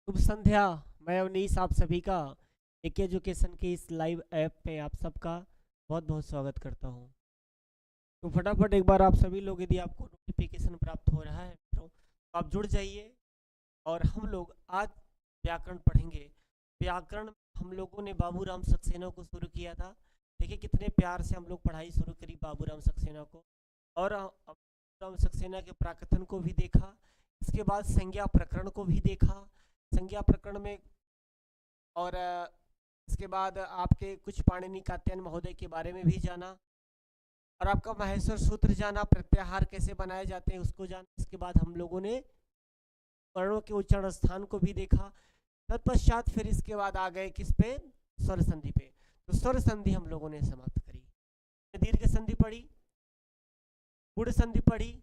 शुभ संध्या। मैं अवनीश आप सभी का एक एजुकेशन के इस लाइव ऐप पे आप सबका बहुत बहुत स्वागत करता हूँ। तो फटाफट एक बार आप सभी लोग, यदि आपको नोटिफिकेशन प्राप्त हो रहा है मित्रों, तो आप जुड़ जाइए। और हम लोग आज व्याकरण पढ़ेंगे। व्याकरण हम लोगों ने बाबूराम सक्सेना को शुरू किया था। देखिए कितने प्यार से हम लोग पढ़ाई शुरू करी बाबूराम सक्सेना को। और बाबूराम सक्सेना के प्राकथन को भी देखा। इसके बाद संज्ञा प्रकरण को भी देखा। संज्ञा प्रकरण में और इसके बाद आपके कुछ पाणिनि कात्यायन महोदय के बारे में भी जाना। और आपका माहेश्वर सूत्र जाना, प्रत्याहार कैसे बनाए जाते हैं उसको जाना। इसके बाद हम लोगों ने वर्णों के उच्चारण स्थान को भी देखा। तत्पश्चात फिर इसके बाद आ गए किस पे, स्वर संधि पे। तो स्वर संधि हम लोगों ने समाप्त करी। दीर्घ संधि पढ़ी, गुण संधि पढ़ी,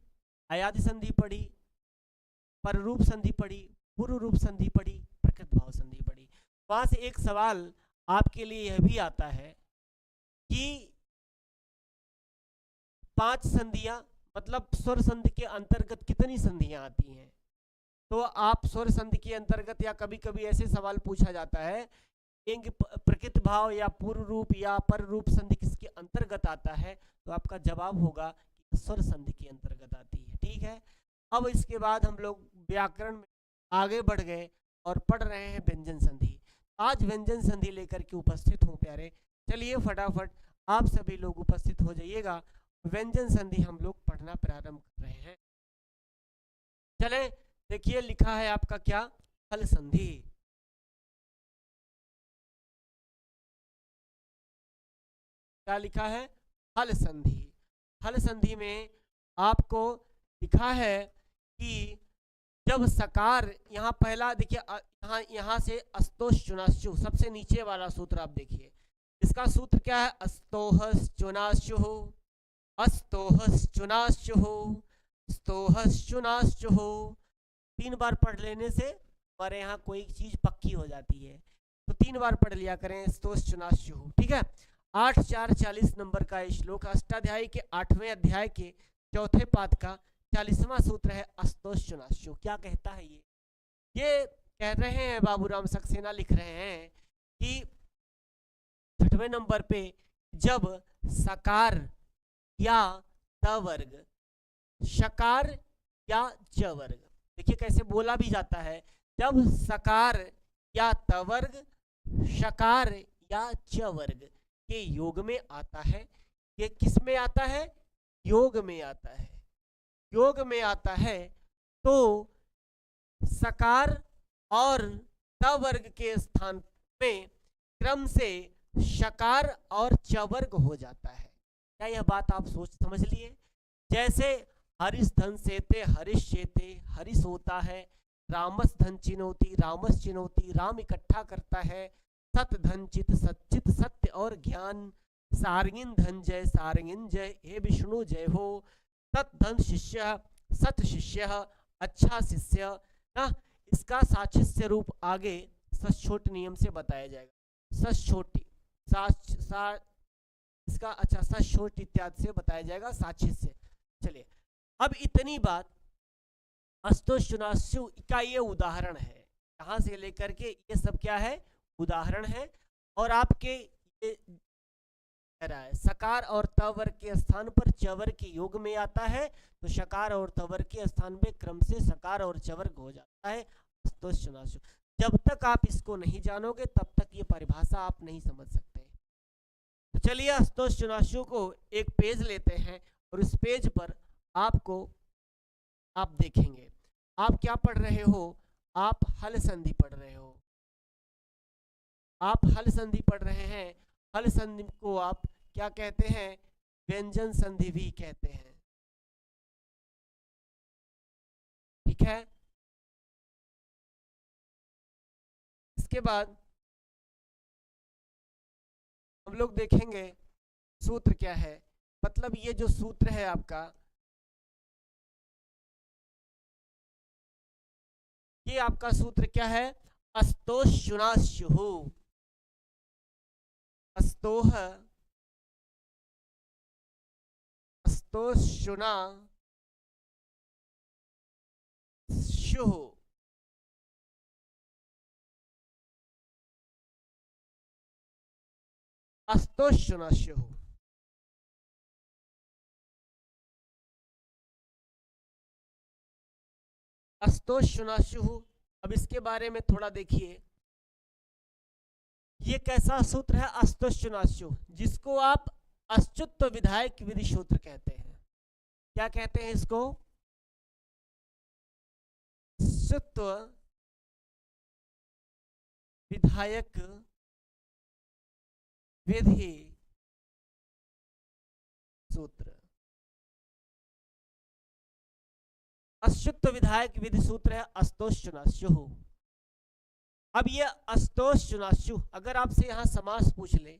अयादि संधि पढ़ी, पर रूप संधि पढ़ी, पूर्व रूप संधि पढ़ी, प्रकृत भाव संधि पढ़ी। वहां से एक सवाल आपके लिए यह भी आता है कि 5 संधियां, मतलब स्वर संधि के अंतर्गत कितनी संधियां आती हैं। तो आप स्वर संधि के अंतर्गत, या कभी कभी ऐसे सवाल पूछा जाता है कि प्रकृत भाव या पूर्व रूप या पर रूप संधि किसके अंतर्गत आता है, तो आपका जवाब होगा कि स्वर संधि के अंतर्गत आती है। ठीक है। अब इसके बाद हम लोग व्याकरण में आगे बढ़ गए और पढ़ रहे हैं व्यंजन संधि। आज व्यंजन संधि लेकर के उपस्थित हूँ प्यारे। चलिए फटाफट आप सभी लोग उपस्थित हो जाइएगा। व्यंजन संधि हम लोग पढ़ना प्रारंभ कर रहे हैं। चले, देखिए लिखा है आपका क्या, हल संधि। क्या लिखा है, हल संधि। हल संधि में आपको लिखा है कि जब सकार, यहाँ पहला देखिए, यहाँ यहाँ से अस्तोष चुनाश्चु, सबसे नीचे वाला सूत्र आप देखिए। इसका सूत्र क्या है, अस्तोहस चुनाश्चु, अस्तोहस चुनाश्चु, स्तोहस चुनाश्चु। 3 बार पढ़ लेने से हमारे यहाँ कोई चीज पक्की हो जाती है। तो 3 बार पढ़ लिया करें, स्तोष चुनाश्चु। ठीक है। 8 4 40 नंबर का श्लोक, अष्टाध्यायी के 8वें अध्याय के चौथे पाद का 40वां सूत्र है, अस्तोष चुनाश्चु। क्या कहता है ये कह रहे हैं बाबूराम सक्सेना, लिख रहे हैं कि 6वें नंबर पे जब सकार या त वर्ग, शकार या च वर्ग, देखिए कैसे बोला भी जाता है, जब सकार या त वर्ग, शकार या च वर्ग के योग में आता है। ये किस में आता है, योग में आता है। योग में आता है तो सकार और त वर्ग के स्थान में क्रम से शकार और च वर्ग हो जाता है। क्या यह बात आप सोच समझ लिए। जैसे हरिश धन सेते हरिश चेते, हरिश होता है, रामस धन चिनौती, रामस चिनौती, राम इकट्ठा करता है, सत धन चित सच्चित, सत्य और ज्ञान, सारंगिन धन जय सारंगिन जय, हे विष्णु जय हो, सत धन शिष्य, सत शिष्य, अच्छा शिष्य ना। इसका साचिष्य रूप आगे सचोट नियम से बताया जाएगा। सचोटी इसका अच्छा सचोट इत्यादि से बताया जाएगा, साचिष्य। चलिए, अब इतनी बात अस्तोषुनाशु का ये उदाहरण है। यहाँ से लेकर के ये सब क्या है, उदाहरण है। और आपके ये कह रहा है सकार और तवर के स्थान पर चवर के योग में आता है, तो शकार और तवर के स्थान में क्रम से सकार और चवर हो जाता है, अस्तोषुनाशु। जब तक आप इसको नहीं जानोगे तब तक ये परिभाषा आप नहीं समझ सकते। तो चलिए अस्तोषुनाशु को एक पेज लेते हैं और उस पेज पर आपको आप देखेंगे। आप क्या पढ़ रहे हो, आप हल संधि पढ़ रहे हो। आप हल संधि पढ़ रहे हैं। हल संधि को आप क्या कहते हैं, व्यंजन संधि भी कहते हैं। ठीक है। इसके बाद हम लोग देखेंगे सूत्र क्या है। मतलब ये जो सूत्र है आपका, ये आपका सूत्र क्या है, अस्तोषुनाशु। अस्तोह अस्तोषुना शुः। अस्तोषणास्युः। अस्तोषणास्युः। अब इसके बारे में थोड़ा देखिए, ये कैसा सूत्र है अस्तोषणास्युः, जिसको आप अच्युत विधायक विधि सूत्र कहते हैं। क्या कहते हैं इसको? अच्युत विधायक विधि सूत्र। अच्युत विधायक विधि सूत्र है अस्तोषणास्युः। अब ये अस्तोषणास्युः, अगर आपसे यहां समास पूछ ले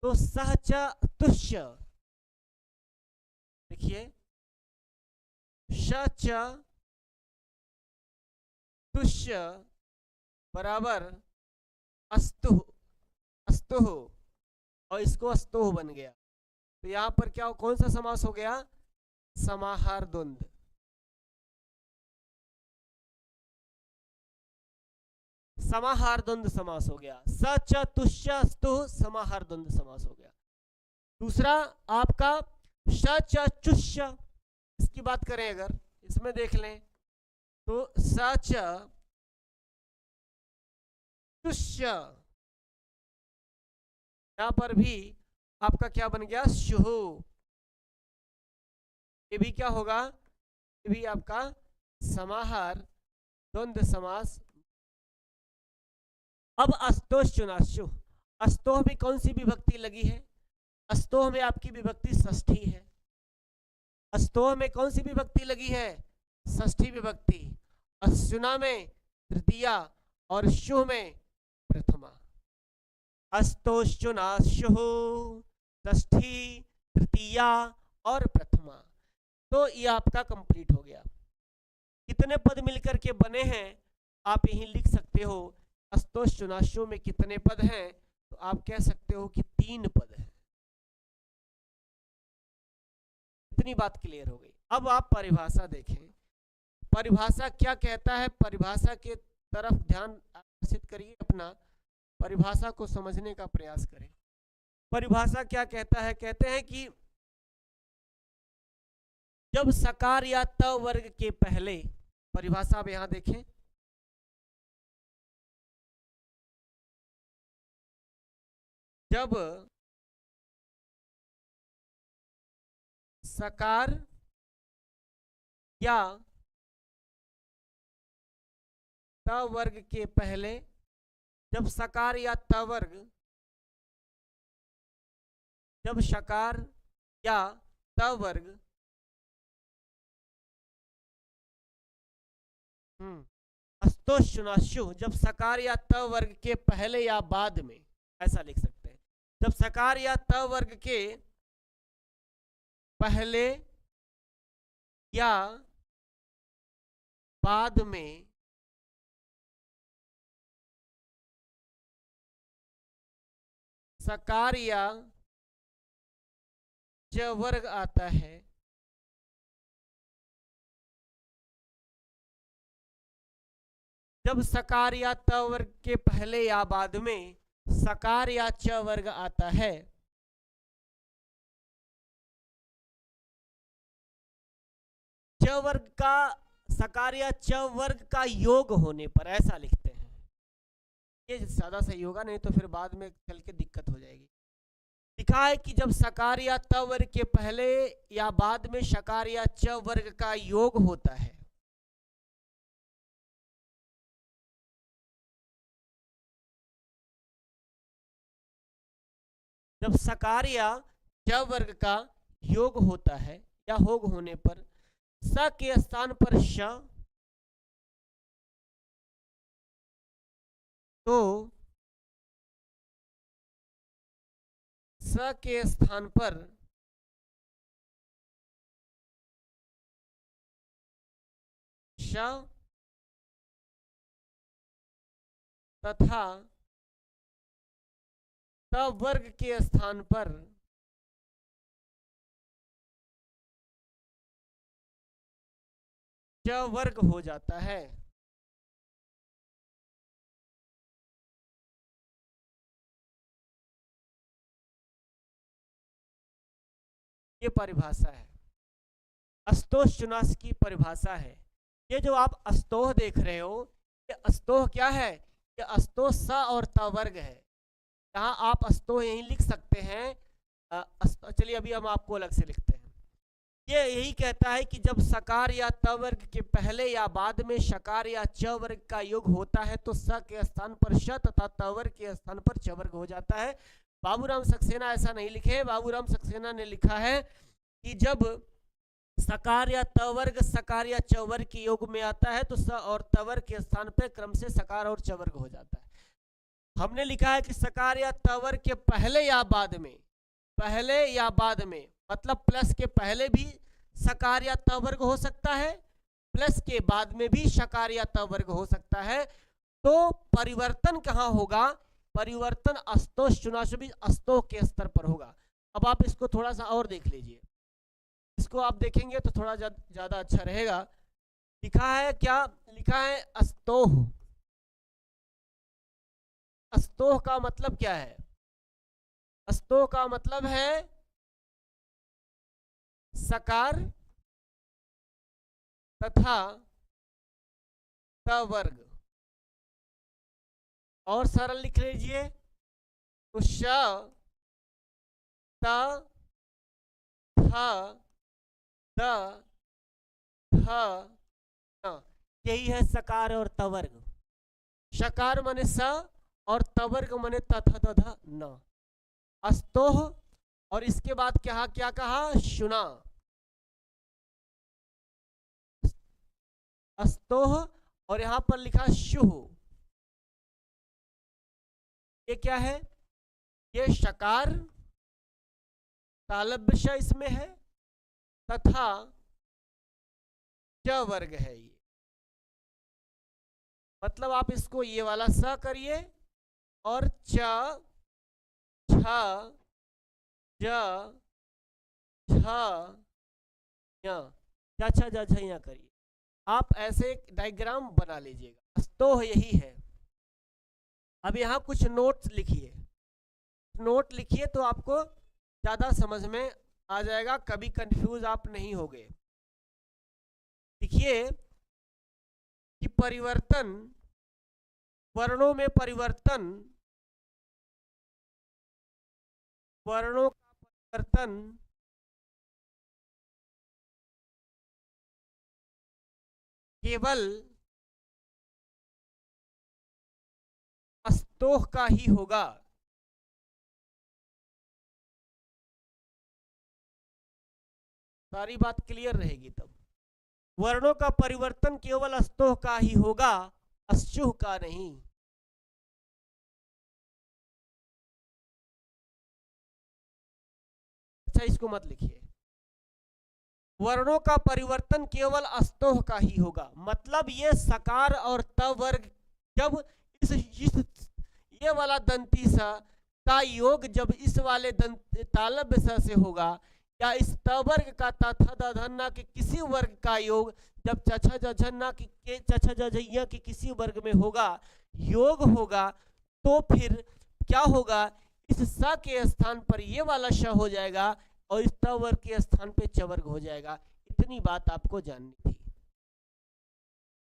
तो सह च तुष्य, देखिए श च तुष्य बराबर अस्तुः, अस्तुः, और इसको अस्तोह बन गया। तो यहां पर क्या कौन सा समास हो गया? समाहार द्वंद्व। समाहार द्वंद्व समास हो गया। स च तुष्य स्तुः समाहार द्वंद्व समास हो गया। दूसरा आपका श च चुष्य, इसकी बात करें अगर, इसमें देख लें तो स च चुष्य, यहां पर भी आपका क्या बन गया? शुः। ये भी क्या होगा? ये भी आपका समाहार द्वंद्व समास। अब अस्तोषणास्युः, अस्तोह में कौन सी विभक्ति लगी है? अस्तोह में आपकी विभक्ति षष्ठी है। अस्तोह में कौन सी विभक्ति लगी है? षष्ठी विभक्ति। अश्विना में तृतीया और शुः में प्रथमा। अस्तोषणास्युः, षष्ठी, तृतीया और प्रथमा। तो ये आपका कंप्लीट हो गया। कितने पद मिलकर के बने हैं आप यहीं लिख सकते हो। अस्तोषणास्युः में कितने पद हैं? तो आप कह सकते हो कि 3 पद हैं। इतनी बात क्लियर हो गई। अब आप परिभाषा देखें, परिभाषा क्या कहता है? परिभाषा के तरफ ध्यान आकर्षित करिए, अपना परिभाषा को समझने का प्रयास करें। परिभाषा क्या कहता है? कहते हैं कि जब सकार या त वर्ग के पहले, परिभाषा अब यहां देखें, जब सकार या त वर्ग के पहले, जब सकार या त वर्ग, जब सकार या त वर्ग अस्तोषणास्युः, जब सकार या त वर्ग के पहले या बाद में, ऐसा लिख सकते हैं। जब सकार या त वर्ग के पहले या बाद में सकार या च वर्ग आता है, जब सकार या त वर्ग के पहले या बाद में सकार या च वर्ग आता है, च वर्ग का, सकार या च वर्ग का योग होने पर, ऐसा लिखते हैं। ये ज्यादा सही होगा, नहीं तो फिर बाद में चल के दिक्कत हो जाएगी। लिखा है कि जब सकार या त वर्ग के पहले या बाद में सकार या च वर्ग का योग होता है, जब सकार या च वर्ग का योग होता है या योग होने पर स के स्थान पर श, तो स के स्थान पर श तथा त वर्ग के स्थान पर च वर्ग हो जाता है। ये परिभाषा है, अस्तोह चुनास की परिभाषा है। ये जो आप अस्तोह देख रहे हो, ये अस्तोह क्या है? ये अस्तोह स और त वर्ग है। यहाँ आप अस्तोह यहीं लिख सकते हैं। चलिए अभी हम आपको अलग से लिखते हैं। ये यही कहता है कि जब सकार या त वर्ग के पहले या बाद में शकार या च वर्ग का योग होता है तो स के स्थान पर श तथा त वर्ग के स्थान पर च वर्ग हो जाता है। बाबूराम सक्सेना ऐसा नहीं लिखे। बाबूराम सक्सेना ने लिखा है कि जब सकार या त वर्ग सकार या च वर्ग के योग में आता है तो स और त वर्ग के स्थान पर क्रम से सकार और च वर्ग हो जाता है। हमने लिखा है कि सकार या त वर्ग के पहले या बाद में, पहले या बाद में मतलब प्लस के पहले भी सकार या त वर्ग हो सकता है, प्लस के बाद में भी शकार या त वर्ग हो सकता है। तो परिवर्तन कहाँ होगा? परिवर्तन अस्तोह चुनाशुभी अस्तोह के स्तर पर होगा। अब आप इसको थोड़ा सा और देख लीजिए, इसको आप देखेंगे तो थोड़ा ज्यादा अच्छा रहेगा। लिखा है क्या? लिखा है अस्तोह। अस्तोह का मतलब क्या है? अस्तोह का मतलब है सकार तथा त वर्ग। और सरल लिख लीजिए तो श त थ द थ न, यही है सकार और तवर्ग। शकार माने स और तवर्ग माने तथ तथा न। अस्तोह और इसके बाद क्या क्या कहा? शुना। अस्तोह और यहां पर लिखा शुह। ये क्या है? ये शकार तालब्य श इसमें है तथा च वर्ग है। ये मतलब आप इसको ये वाला स करिए और च छ ज छ य करिए। आप ऐसे एक डायग्राम बना लीजिएगा। अस्तोह यही है। अब यहाँ कुछ नोट्स लिखिए, नोट लिखिए तो आपको ज्यादा समझ में आ जाएगा, कभी कंफ्यूज आप नहीं होगे। देखिए कि परिवर्तन, वर्णों में परिवर्तन, वर्णों का परिवर्तन केवल अस्तोह का ही होगा। सारी बात क्लियर रहेगी तब। वर्णों का परिवर्तन केवल अस्तोह का ही होगा, अश्चुह का नहीं। अच्छा इसको मत लिखिए। वर्णों का परिवर्तन केवल अस्तोह का ही होगा, मतलब ये सकार और त वर्ग जब इस ये वाला दंती सा का योग जब इस वाले तालब्य स से होगा, या इस त वर्ग का तथा के किसी वर्ग का योग जब चछा जझन्ना के चछा जझैया के किसी वर्ग में होगा, योग होगा, तो फिर क्या होगा? इस स के स्थान पर ये वाला श हो जाएगा और इस त वर्ग के स्थान पे च वर्ग हो जाएगा। इतनी बात आपको जाननी थी,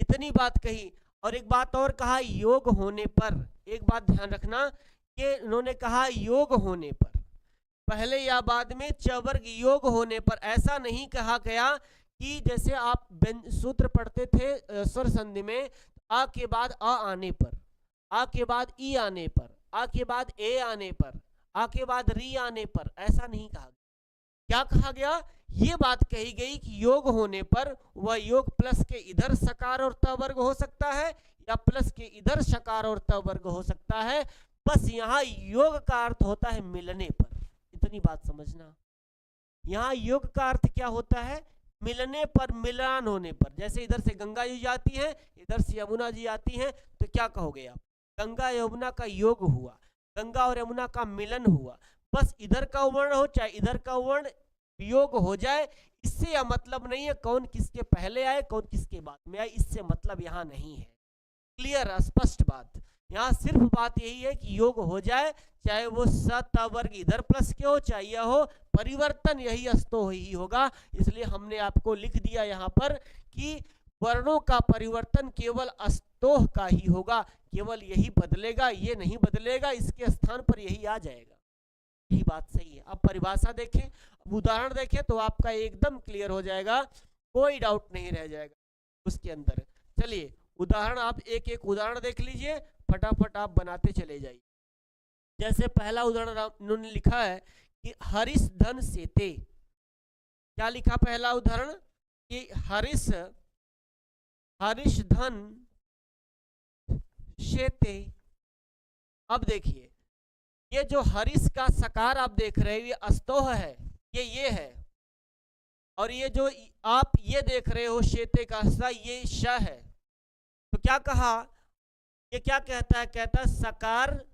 इतनी बात कही। और एक बात और कहा, योग होने पर, एक बात ध्यान रखना कि उन्होंने कहा योग होने पर, पहले या बाद में च वर्ग योग होने पर। ऐसा नहीं कहा गया कि जैसे आप सूत्र पढ़ते थे स्वर संधि में, आ के बाद अ आने पर, आ के बाद ई आने पर, आ के बाद ए आने पर, आ के बाद री आने पर, ऐसा नहीं कहा। क्या कहा गया? ये बात कही गई कि योग होने पर वह योग प्लस के इधर सकार और त वर्ग हो सकता है या प्लस के इधर शकार और त वर्ग हो सकता है। बस यहाँ योग का अर्थ होता है मिलने पर, इतनी बात समझना। यहाँ योग का अर्थ क्या होता है? मिलने पर, मिलान होने पर। जैसे इधर से गंगा जी जाती है, इधर से यमुना जी आती हैं, तो क्या कहोगे आप? गंगा यमुना का योग हुआ, गंगा और यमुना का मिलन हुआ। बस इधर का वर्ण हो चाहे इधर का वर्ण, योग हो जाए, इससे यह मतलब नहीं है कौन किसके पहले आए कौन किसके बाद में आए, इससे मतलब यहाँ नहीं है। क्लियर, स्पष्ट बात। यहाँ सिर्फ बात यही है कि योग हो जाए, चाहे वो स त वर्ग इधर प्लस के हो चाहे यह हो, परिवर्तन यही अस्तोह ही होगा। इसलिए हमने आपको लिख दिया यहाँ पर कि वर्णों का परिवर्तन केवल अस्तोह का ही होगा, केवल यही बदलेगा, ये नहीं बदलेगा, इसके स्थान पर यही आ जाएगा। यही बात सही है। अब परिभाषा देखें, अब उदाहरण देखें तो आपका एकदम क्लियर हो जाएगा, कोई डाउट नहीं रह जाएगा उसके अंदर। चलिए उदाहरण, आप एक एक उदाहरण देख लीजिए, फटाफट आप बनाते चले जाइए। जैसे पहला उदाहरण उन्होंने लिखा है कि हरिश धन सेते। क्या लिखा पहला उदाहरण कि हरिश धन शेते। अब देखिए ये जो हरिश का सकार आप देख रहे हैं ये अस्तोह है, ये है, और ये जो आप ये देख रहे हो शेते का सा, ये श है। तो क्या कहा, ये क्या कहता है, कहता है सकार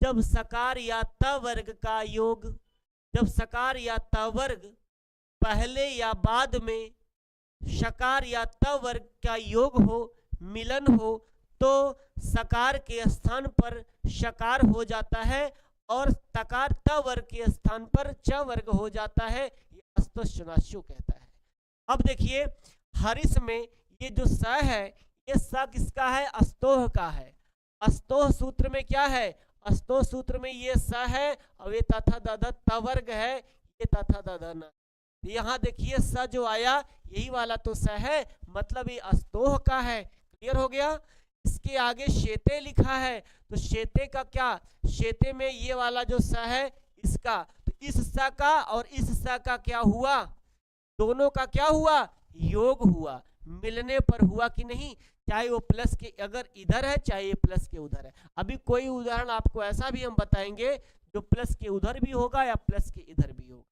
जब सकार या त वर्ग का योग, जब सकार या त वर्ग पहले या बाद में शकार या त वर्ग का योग हो, मिलन हो, तो सकार के स्थान पर शकार हो जाता है और तकार त वर्ग के स्थान पर च वर्ग हो जाता है। ये अस्तोश्चुनाश्यु कहता है। अब देखिए हरिश में ये जो स है, ये स किसका है, अस्तोह का है। अस्तोह सूत्र में क्या है, अस्तोह सूत्र में ये स है और ये तथा दध त वर्ग है, ये तथा दध न। यहाँ देखिए स जो आया यही वाला तो स है, मतलब ये अस्तोह का है। क्लियर हो गया। इसके आगे शेते लिखा है, तो शेते का क्या, शेते में ये वाला जो स है इसका, तो इस स का और इस स का क्या हुआ, दोनों का क्या हुआ, योग हुआ। मिलने पर हुआ कि नहीं, चाहे वो प्लस के अगर इधर है चाहे ये प्लस के उधर है। अभी कोई उदाहरण आपको ऐसा भी हम बताएंगे जो प्लस के उधर भी होगा या प्लस के इधर भी होगा।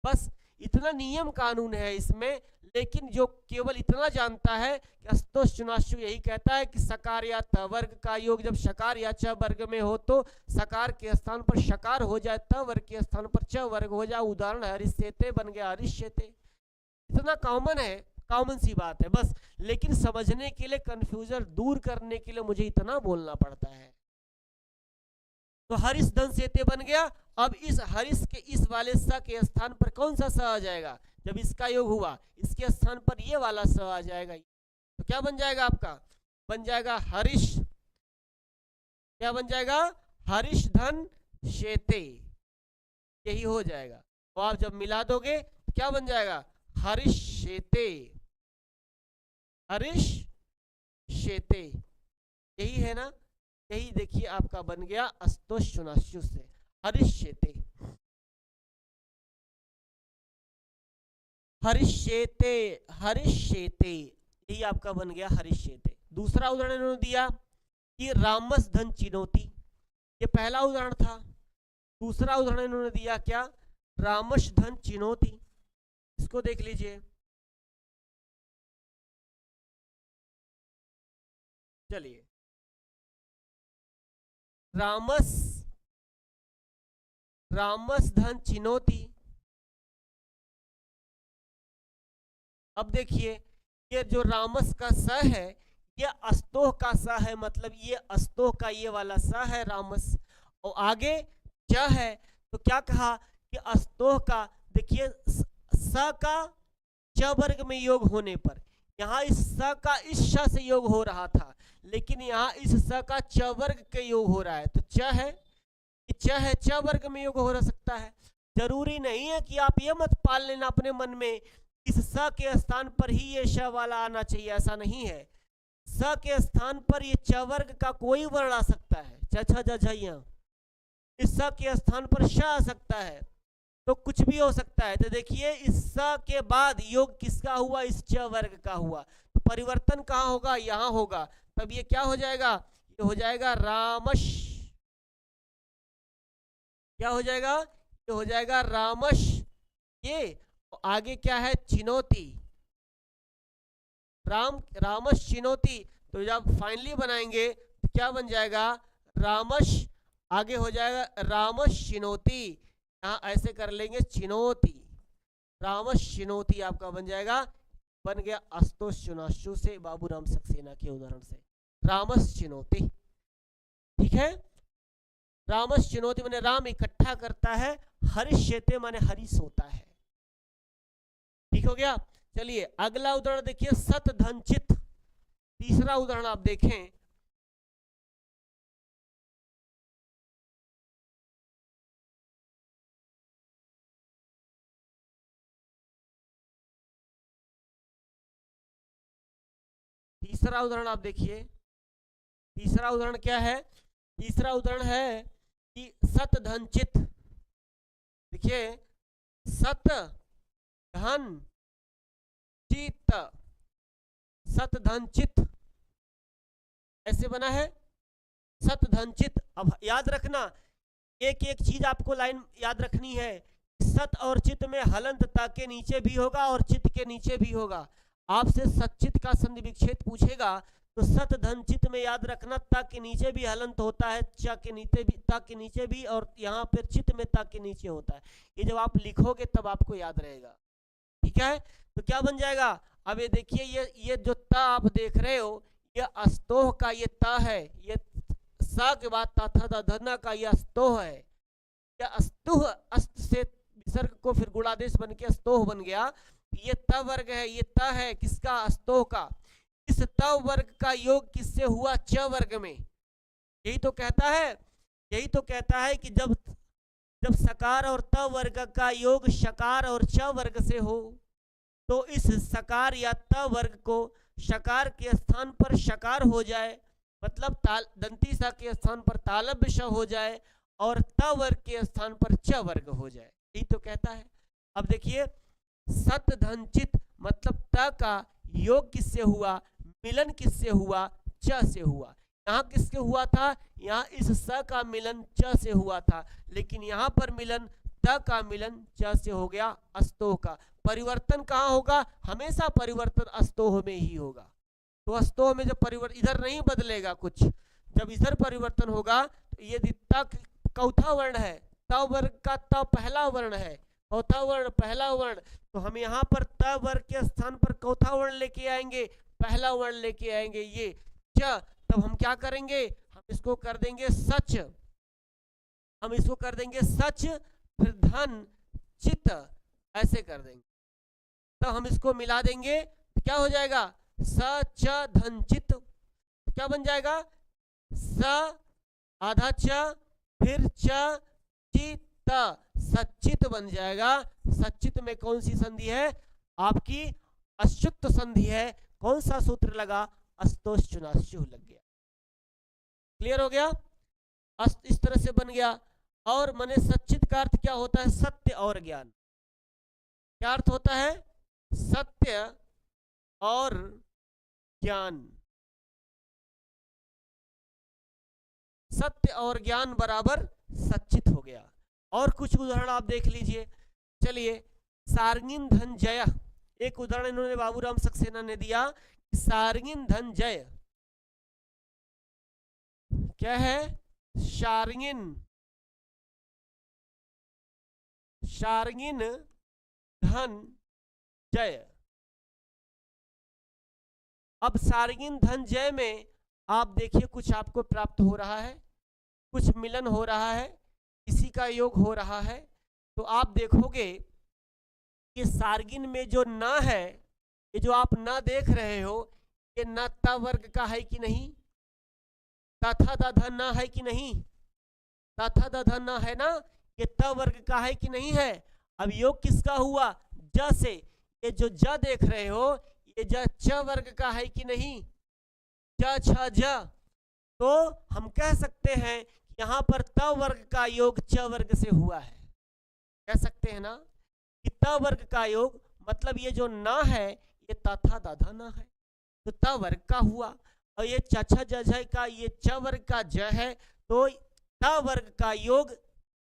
बस इतना नियम कानून है इसमें, लेकिन जो केवल इतना जानता है कि अस्तोश्चुनाश्यु यही कहता है कि सकार या त वर्ग का योग जब शकार या च वर्ग में हो तो सकार के स्थान पर शकार हो जाए, त वर्ग के स्थान पर च वर्ग हो जाए। उदाहरण हरिश्चेते बन गया हरिश्चेते। इतना कॉमन है, कॉमन सी बात है बस, लेकिन समझने के लिए, कंफ्यूजन दूर करने के लिए मुझे इतना बोलना पड़ता है। तो हरिश धन सेते बन गया। अब इस हरिश के इस वाले स के स्थान पर कौन सा स आ जाएगा, जब इसका योग हुआ इसके स्थान पर ये वाला स आ जाएगा। तो क्या बन जाएगा आपका, बन जाएगा हरिश, क्या बन जाएगा, हरिश धन शेते, यही हो जाएगा। तो आप जब मिला दोगे तो क्या बन जाएगा, हरिश शेते, हरिश शेते, यही है ना। यही देखिए आपका बन गया अस्तोश्चुनाश्यु से हरिश्चेते, हरिश्चेते, हरिश्चेते, यही आपका बन गया हरिश्चेते। दूसरा उदाहरण इन्होंने दिया कि रामस धन चिनोती, ये पहला उदाहरण था। दूसरा उदाहरण इन्होंने दिया क्या, रामस धन चिनोती। इसको देख लीजिए। चलिए रामस धन चिनोती। अब देखिए ये जो रामस का स है ये अस्तोह का स है, मतलब ये अस्तोह का ये वाला स है रामस, और आगे च है। तो क्या कहा कि अस्तोह का, देखिए स का च वर्ग में योग होने पर, यहाँ इस स का इस श से योग हो रहा था, लेकिन यहाँ इस स का च वर्ग के योग हो रहा है। तो च है, च है, च वर्ग में योग हो सकता है। जरूरी नहीं है कि आप ये मत पाल लेना अपने मन में इस स के स्थान पर ही ये श वाला आना चाहिए, ऐसा नहीं है। स के स्थान पर ये च वर्ग का कोई वर्ण आ सकता है, छ छ ज झ य। इस स के स्थान पर श आ सकता है, तो कुछ भी हो सकता है। तो देखिए इस स के बाद योग किसका हुआ, इस च वर्ग का हुआ। तो परिवर्तन कहाँ होगा, यहाँ होगा। तब ये क्या हो जाएगा, ये हो जाएगा रामश, क्या हो जाएगा, ये हो जाएगा रामश। ये आगे क्या है, चिनोती, रामश चिनोती। तो जब फाइनली बनाएंगे तो क्या बन जाएगा, रामश, आगे हो जाएगा रामश चिनोती। यहाँ ऐसे कर लेंगे चिनोती, रामश चिनोती आपका बन जाएगा, बन गया अस्तोश्चुनाश्यु से, बाबूराम सक्सेना के उदाहरण से रामश्चिनोति। ठीक है, रामश्चिनोति माने राम इकट्ठा करता है, हरिष्यते माने हरि सोता है। ठीक हो गया। चलिए अगला उदाहरण देखिए, सत धन चित। तीसरा उदाहरण आप देखें, तीसरा उदाहरण आप देखिए। तीसरा उदाहरण क्या है? तीसरा उदाहरण है कि सत धन चित। देखिए सत धन चित, सत धन चित ऐसे बना है, सत धन चित। अब याद रखना, एक एक चीज आपको लाइन याद रखनी है। सत और चित में हलंत ता के नीचे भी होगा और चित के नीचे भी होगा। आपसे सच्चित का संधि विच्छेद पूछेगा तो सत धन चित में याद रखना, ता के नीचे भी हलंत होता है, च के नीचे भी, ता के नीचे भी, और यहाँ पे चित में ता के नीचे होता है। ये जब आप लिखोगे तब आपको याद रहेगा। ठीक है, तो क्या बन जाएगा? अब ये देखिए, ये जो ता आप देख रहे हो, ये अस्तोह का ये ता है, ये सा के बाद ता था धना का ये अस्तोह है। या अस्तुह, अस्त से विसर्ग को फिर गुणादेश बन के अस्तोह बन गया। ये त वर्ग है, ये त है किसका? अस्तोह का। इस त वर्ग का योग किससे हुआ? च वर्ग में। यही तो कहता है, यही तो कहता है कि जब सकार और त वर्ग का योग शकार और च वर्ग से हो तो इस सकार या त वर्ग को शकार के स्थान पर शकार हो जाए, मतलब दंती सा के स्थान पर तालब्य श हो जाए और त वर्ग के स्थान पर च वर्ग हो जाए। यही तो कहता है। अब देखिए, सत धन चित मतलब त का योग किससे हुआ? मिलन किससे हुआ? च से हुआ। यहाँ किसके हुआ था? यहाँ इस स का मिलन च से हुआ था, लेकिन यहाँ पर मिलन त का मिलन च से हो गया, अस्तोह का। परिवर्तन कहाँ होगा? हमेशा परिवर्तन अस्तोह में ही होगा। तो अस्तोह में जब परिवर्तन, इधर नहीं बदलेगा कुछ, जब इधर परिवर्तन होगा तो ये त चौथा वर्ण है, त वर्ग का त पहला वर्ण है, चौथा वर्ण पहला वर्ण, तो हम यहाँ पर त वर्ग के स्थान पर चौथा वर्ण लेके आएंगे, पहला वर्ण लेके आएंगे ये च। तब हम क्या करेंगे? हम इसको कर देंगे सच, हम इसको कर देंगे सच, फिर धन चित ऐसे कर देंगे। तो हम इसको मिला देंगे तो क्या हो जाएगा? स च धन चित। क्या बन जाएगा? स आधा च फिर च चित, सच्चित बन जाएगा। सच्चित में कौन सी संधि है? आपकी अच्युत संधि है। कौन सा सूत्र लगा? अस्तोष चुनाश्चु लग गया। क्लियर हो गया? इस तरह से बन गया। और माने सच्चित का अर्थ क्या होता है? सत्य और ज्ञान। क्या अर्थ होता है? सत्य और ज्ञान। सत्य और ज्ञान बराबर सच्चित हो गया। और कुछ उदाहरण आप देख लीजिए। चलिए, सारंगीन धन जय, एक उदाहरण इन्होंने बाबूराम सक्सेना ने दिया। सारंगीन धन जय क्या है? सारंगीन, सारंगीन धन जय। अब सारंगीन धन जय में आप देखिए कुछ आपको प्राप्त हो रहा है, कुछ मिलन हो रहा है, इसी का योग हो रहा है। तो आप देखोगे कि सारंगीन में जो न है, ये जो आप न देख रहे हो, ये न त वर्ग का है कि नहीं? तथा दधा न है कि नहीं? तथा दधा न है ना, ये त वर्ग का है कि नहीं है? अब योग किसका हुआ? ज से। ये जो ज देख रहे हो, ये ज च वर्ग का है कि नहीं? ज छ ज। तो हम कह सकते हैं यहाँ पर त वर्ग का योग च वर्ग से हुआ है। कह सकते हैं ना कि त वर्ग का योग, मतलब ये जो न है ये तथा दधा न है, तो त वर्ग का हुआ। और ये छ छ ज झ का ये च वर्ग का ज है, तो त वर्ग का योग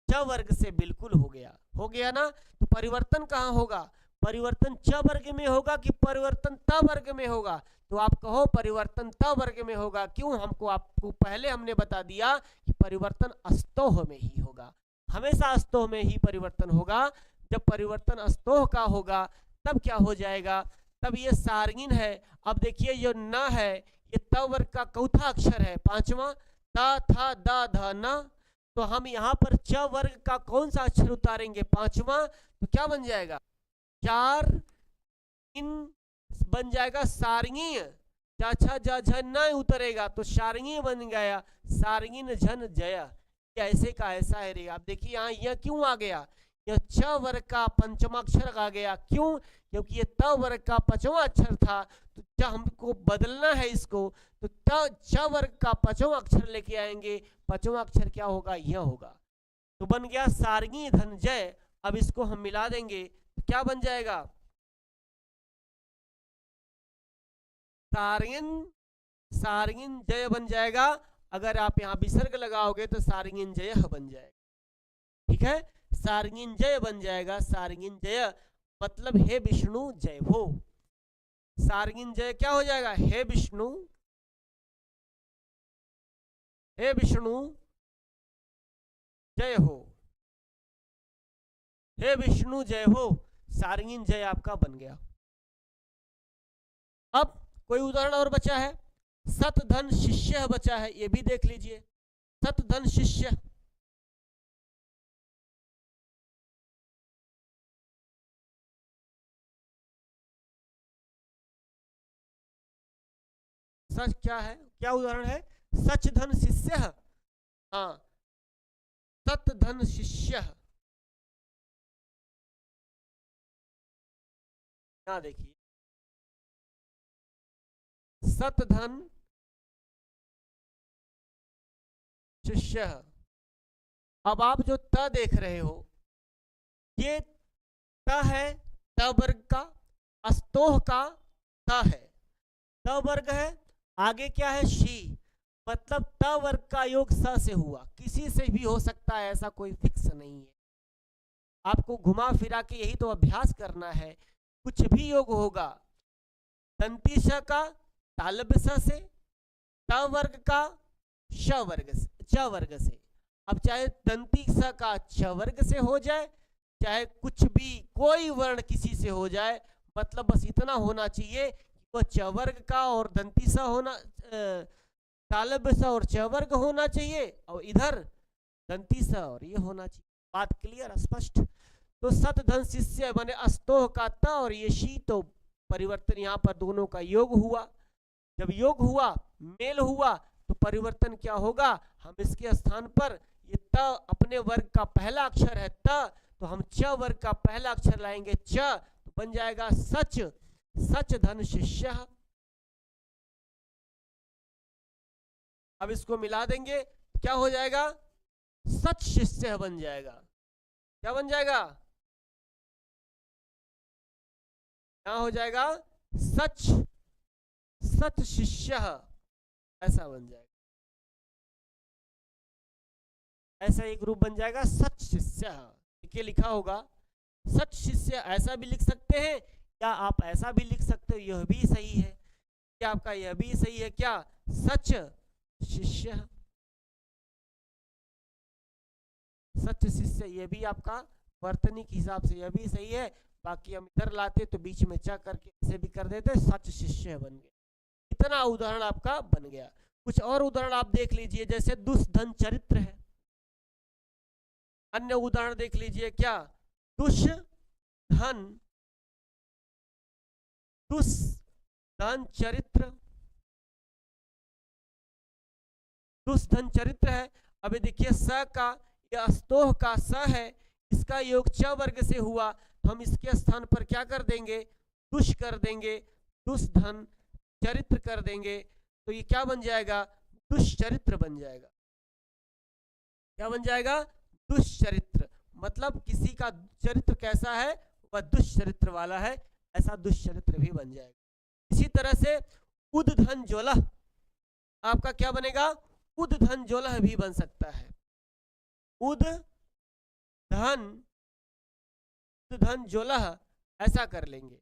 च वर्ग से बिल्कुल हो गया। हो गया ना? तो परिवर्तन कहाँ होगा? परिवर्तन च वर्ग में होगा कि परिवर्तन त वर्ग में होगा? तो आप कहो परिवर्तन त वर्ग में होगा। क्यों? आपको पहले हमने बता दिया कि परिवर्तन अस्तोह में ही होगा। हमेशा अस्तोह में ही परिवर्तन होगा। जब परिवर्तन अस्तोह का होगा तब क्या हो जाएगा? तब ये सारंगीन है। अब देखिए, जो न है ये त वर्ग का चौथा अक्षर है, पांचवा, त था द ध न। तो हम यहाँ पर च वर्ग का कौन सा अक्षर उतारेंगे, पांचवा, तो क्या बन जाएगा, चार इन बन जाएगा सारंगीय, चाछा जा झ न उतरेगा तो सारंगीय बन गया, सारंगीन झन जय, ऐसे का ऐसा है रे। आप देखिए यहाँ यह क्यों आ गया, यह च वर्ग का पंचमा अक्षर आ गया, क्यों, क्योंकि ये त वर्ग का पांचवा अक्षर था, तो जब हमको बदलना है इसको तो च वर्ग का पांचवा अक्षर लेके आएंगे, पांचवा अक्षर क्या होगा, यह होगा, तो बन गया सारंगी धन जय। अब इसको हम मिला देंगे तो क्या बन जाएगा, सारंगिन, सारंगिन जय बन जाएगा। अगर आप यहाँ विसर्ग लगाओगे तो सारंगिन जय बन जाएगा, ठीक है, सारंगिन जय बन जाएगा, सारंगिन जय मतलब हे विष्णु जय हो, सारंगिन जय क्या हो जाएगा, हे विष्णु, हे विष्णु जय हो, हे विष्णु जय हो, सारंगिन जय आपका बन गया। अब कोई उदाहरण और बचा है, सतधन शिष्य बचा है, ये भी देख लीजिए, सतधन शिष्य, सच क्या है, क्या उदाहरण है, सच धन शिष्य, हाँ, सत धन शिष्य, यहाँ देखिए, सत धन शिष्य। अब आप जो त देख रहे हो, ये त है, त वर्ग का, अस्तोह का त है, त वर्ग है, आगे क्या है शी, मतलब त वर्ग का योग स से हुआ, किसी से भी हो सकता है, ऐसा कोई फिक्स नहीं है, आपको घुमा फिरा के यही तो अभ्यास करना है, कुछ भी योग होगा, दंती श का तालब स से, त वर्ग का श वर्ग से, च वर्ग से, अब चाहे दंती स का छ वर्ग से हो जाए, चाहे कुछ भी कोई वर्ण किसी से हो जाए, मतलब बस इतना होना चाहिए कि वो च वर्ग का और दंती स होना, तालब स और च वर्ग होना चाहिए, और इधर दंती स और ये होना चाहिए, बात क्लियर स्पष्ट। तो सत धन शिष्य बने अस्तोह का त और ये शी, तो परिवर्तन यहाँ पर दोनों का योग हुआ, जब योग हुआ, मेल हुआ, तो परिवर्तन क्या होगा, हम इसके स्थान पर ये त अपने वर्ग का पहला अक्षर है त, तो हम च वर्ग का पहला अक्षर लाएंगे च, तो बन जाएगा सच, सच धन शिष्य। अब इसको मिला देंगे क्या हो जाएगा, सच शिष्य बन जाएगा, क्या बन जाएगा, क्या हो जाएगा, सच, सच शिष्य, ऐसा बन जाएगा, ऐसा एक रूप बन जाएगा, सच शिष्य, देखिए लिखा होगा सच शिष्य, ऐसा भी लिख सकते हैं, या आप ऐसा भी लिख सकते हो, यह भी सही है, क्या आपका यह भी सही है, क्या, सच शिष्य, सच शिष्य, ये भी आपका वर्तनी के हिसाब से यह भी सही है, बाकी हम इधर लाते तो बीच में च करके ऐसे भी कर देते, सच शिष्य बन गया, इतना उदाहरण आपका बन गया। कुछ और उदाहरण आप देख लीजिए, जैसे दुष्धन चरित्र है, अन्य उदाहरण देख लीजिए, क्या, दुष्धन, दुष्धन चरित्र, दुष्धन चरित्र है। अभी देखिए स का, यह अस्तोह का स है, इसका योग च वर्ग से हुआ, तो हम इसके स्थान पर क्या कर देंगे, दुष कर देंगे, दुष्धन चरित्र कर देंगे, तो ये क्या बन जाएगा, दुष्चरित्र बन जाएगा, क्या बन जाएगा, दुष्चरित्र, मतलब किसी का चरित्र कैसा है, वह दुष्चरित्र वाला है, ऐसा दुष्चरित्र भी बन जाएगा। इसी तरह से उद्धन ज्वलह, आपका क्या बनेगा, उद्धन ज्वलह भी बन सकता है, उद्धन, उद्धन ज्वलह, ऐसा कर लेंगे।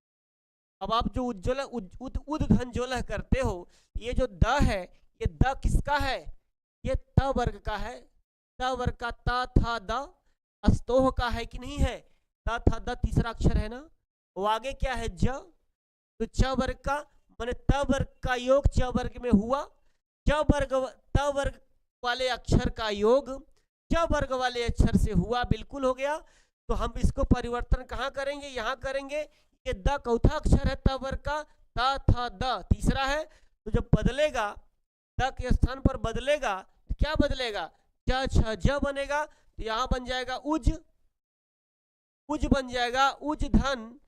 अब आप जो उज्ज्वल उद्धन ज्वलह करते हो, ये जो द है, ये द किसका है, ये त वर्ग का है, त वर्ग का ता था द, अस्तोह का है कि नहीं है, ता था द तीसरा अक्षर है ना, वो आगे क्या है ज, तो च वर्ग का माने त वर्ग का योग च वर्ग में हुआ, त वर्ग वाले अक्षर का योग च वर्ग वाले अक्षर से हुआ, बिल्कुल हो गया। तो हम इसको परिवर्तन कहाँ करेंगे, यहाँ करेंगे। ये द चौथा अक्षर है त वर्ग का, त थ द तीसरा है। तो जब बदलेगा, द के स्थान पर बदलेगा, क्या बदलेगा, च छ ज बनेगा। तो यहाँ बन जाएगा उज, उज बन जाएगा, उज धन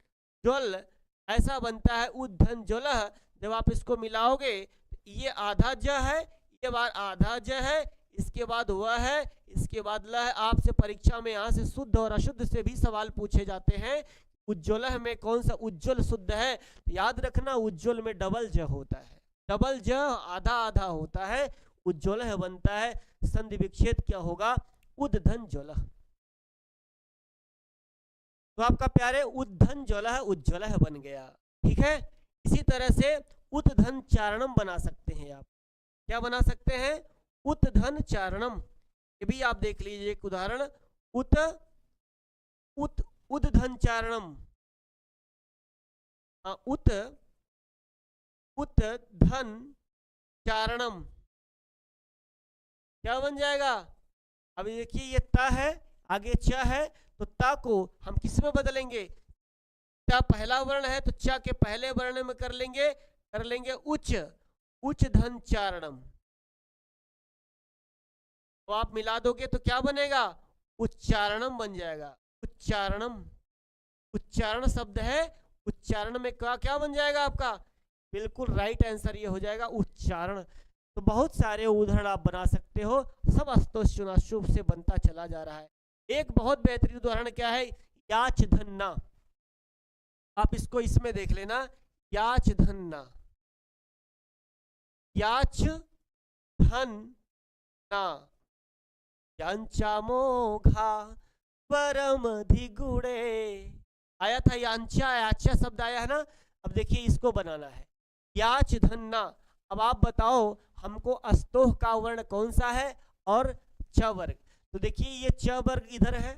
ज्वल, ऐसा बनता है उज धन ज्वलह। जब आप इसको मिलाओगे, ये आधा ज है, ये बार आधा ज है, इसके बाद वह है, इसके बाद ल है। आपसे परीक्षा में यहाँ से शुद्ध और अशुद्ध से भी सवाल पूछे जाते हैं। उज्ज्वल में कौन सा उज्ज्वल शुद्ध है, तो याद रखना उज्ज्वल में डबल ज होता है, डबल ज आधा आधा होता है, उज्ज्वल है बनता है। संधि विच्छेद क्या होगा, उद्धन ज्वल। तो आपका प्यारे उद्धन ज्वल उज्ज्वल बन गया, ठीक है। इसी तरह से उत्धन चारणम बना सकते हैं आप, क्या बना सकते हैं, उत्धन चारणम। ये भी आप देख लीजिए एक उदाहरण, उद्धन चारणम, उत्धन चारणम क्या बन जाएगा। अभी देखिए ये त है, आगे च है, तो त को हम किस में बदलेंगे, त पहला वर्ण है तो च के पहले वर्ण में कर लेंगे उच्च, उच्च धन चारणम। तो आप मिला दोगे तो क्या बनेगा, उच्चारणम बन जाएगा, उच्चारणम। उच्चारण शब्द है, उच्चारण में क्या क्या बन जाएगा आपका, बिल्कुल राइट आंसर ये हो जाएगा उच्चारण। तो बहुत सारे उदाहरण आप बना सकते हो, सब अस्तोषुनाशुभ से बनता चला जा रहा है। एक बहुत बेहतरीन उदाहरण क्या है, याच धन्ना। आप इसको इसमें देख लेना, याच धन्ना, याच धन्ना, यांचा मोघा परम धिगुड़े, आया था यांचा, याचा शब्द आया है ना। अब देखिए इसको बनाना है, याच धन्ना। अब आप बताओ हमको अस्तोह का वर्ण कौन सा है और च वर्ग। तो देखिए ये च वर्ग इधर है,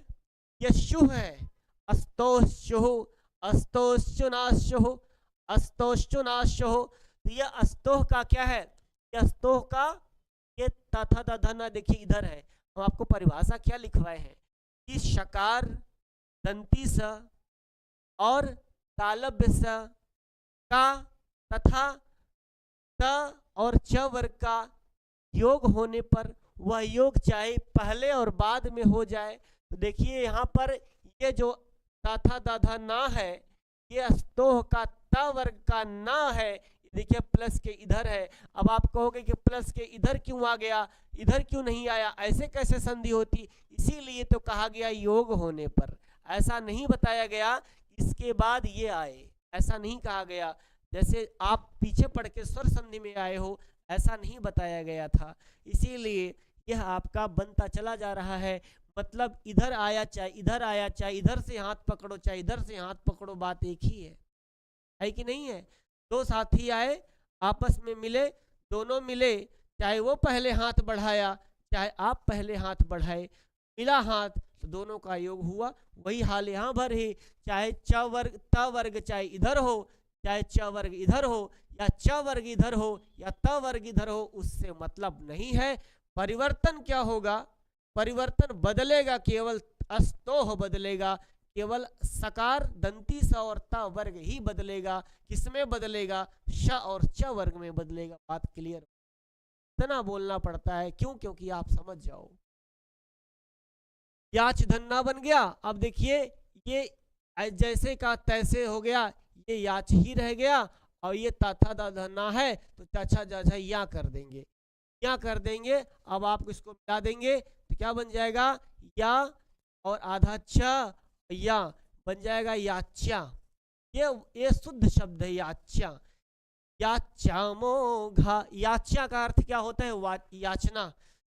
ये शु है, अस्तोषु, अस्तोषुनाशु, अस्तोषुनाशु। तो ये अस्तोह का क्या है, ये अस्तोह का ये तथा दधना देखिए इधर है। हम आपको परिभाषा क्या लिखवाए हैं कि शकार, दंती स और तालव्य स का तथा त और च वर्ग का योग होने पर वह योग चाहे पहले और बाद में हो जाए। तो देखिए यहाँ पर ये जो तथा दाधा ना है, ये अस्तोह का त वर्ग का ना है, देखिए प्लस के इधर है। अब आप कहोगे कि प्लस के इधर क्यों आ गया, इधर क्यों नहीं आया, ऐसे कैसे संधि होती, इसीलिए तो कहा गया योग होने पर। ऐसा नहीं बताया गया इसके बाद ये आए, ऐसा नहीं कहा गया। जैसे आप पीछे पढ़ के स्वर संधि में आए हो, ऐसा नहीं बताया गया था, इसीलिए यह आपका बनता चला जा रहा है। मतलब इधर आया चाहे इधर आया, चाहे इधर से हाथ पकड़ो चाहे इधर से हाथ पकड़ो, बात एक ही है कि नहीं है। दो साथी आए, आपस में मिले, दोनों मिले, चाहे वो पहले हाथ बढ़ाया चाहे आप पहले हाथ बढ़ाए, मिला हाथ तो दोनों का योग हुआ। वही हाल यहाँ भर है, चाहे च वर्ग त वर्ग चाहे इधर हो, चाहे च वर्ग इधर हो, या च वर्ग इधर हो या त वर्ग इधर हो, उससे मतलब नहीं है। परिवर्तन क्या होगा, परिवर्तन बदलेगा, केवल अस्तोह बदलेगा, केवल सकार दंती स और त वर्ग ही बदलेगा। किसमें बदलेगा, श और च वर्ग में बदलेगा। बात क्लियर, इतना बोलना पड़ता है क्यों, क्योंकि आप समझ जाओ। याच धन्ना बन गया। अब देखिए ये जैसे का तैसे हो गया, ये याच ही रह गया, और ये तथा धन्ना है तो चाचा जाझा या कर देंगे, या कर देंगे। अब आप इसको मिला देंगे तो क्या बन जाएगा, या और आधा छ या बन जाएगा याच्या। ये शुद्ध शब्द है याच्या, याच्यामोघा। याच्या का अर्थ क्या होता है, याचना।